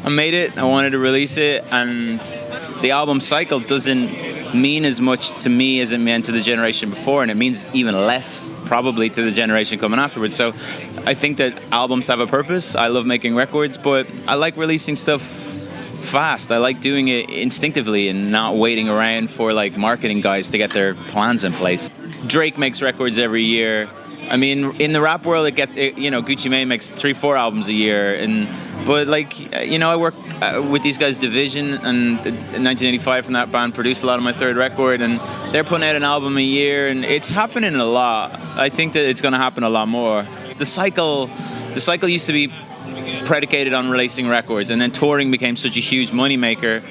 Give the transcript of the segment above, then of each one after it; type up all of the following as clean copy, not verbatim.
I made it, I wanted to release it, and the album cycle doesn't mean as much to me as it meant to the generation before, and it means even less probably to the generation coming afterwards. So I think that albums have a purpose. I love making records, but I like releasing stuff fast. I like doing it instinctively and not waiting around for like marketing guys to get their plans in place. Drake makes records every year. I mean, in the rap world, Gucci Mane makes 3-4 albums a year, but I work with these guys, Division, and in 1985 from that band produced a lot of my third record, and they're putting out an album a year, and it's happening a lot. I think that it's going to happen a lot more. The cycle used to be predicated on releasing records, and then touring became such a huge moneymaker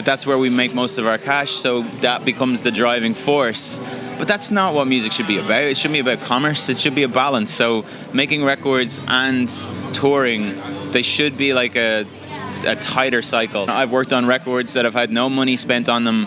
that's where we make most of our cash, so that becomes the driving force. But that's not what music should be about. It shouldn't be about commerce. It should be a balance. So making records and touring, they should be like a tighter cycle. I've worked on records that have had no money spent on them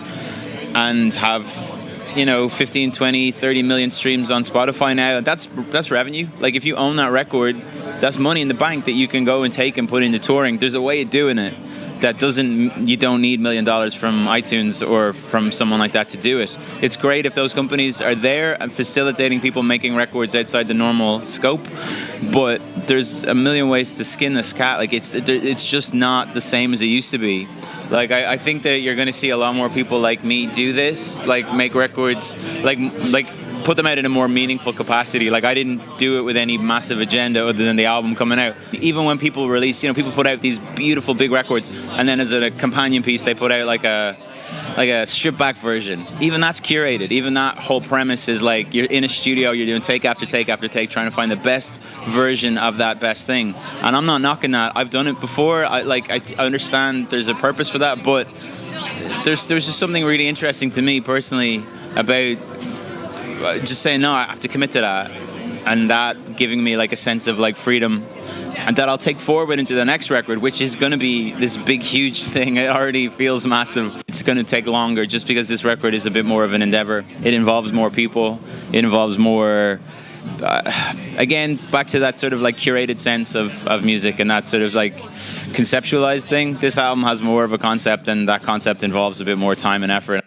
and have 15, 20, 30 million streams on Spotify now. That's revenue. Like if you own that record, that's money in the bank that you can go and take and put into touring. There's a way of doing it you don't need $1 million from iTunes or from someone like that to do it. It's great if those companies are there and facilitating people making records outside the normal scope, but there's a million ways to skin this cat. Like it's just not the same as it used to be. Like I think that you're going to see a lot more people like me do this, like make records, like put them out in a more meaningful capacity. Like I didn't do it with any massive agenda other than the album coming out. Even when people release, people put out these beautiful big records, and then as a companion piece they put out like a stripped back version. Even that's curated. Even that whole premise is like you're in a studio, you're doing take after take after take, trying to find the best version of that best thing. And I'm not knocking that. I've done it before. I understand there's a purpose for that, but there's just something really interesting to me personally about just saying, no, I have to commit to that, and that giving me like a sense of like freedom, and that I'll take forward into the next record, which is going to be this big, huge thing. It already feels massive. It's going to take longer just because this record is a bit more of an endeavor. It involves more people. It involves more, again, back to that sort of like curated sense of music and that sort of like conceptualized thing. This album has more of a concept, and that concept involves a bit more time and effort.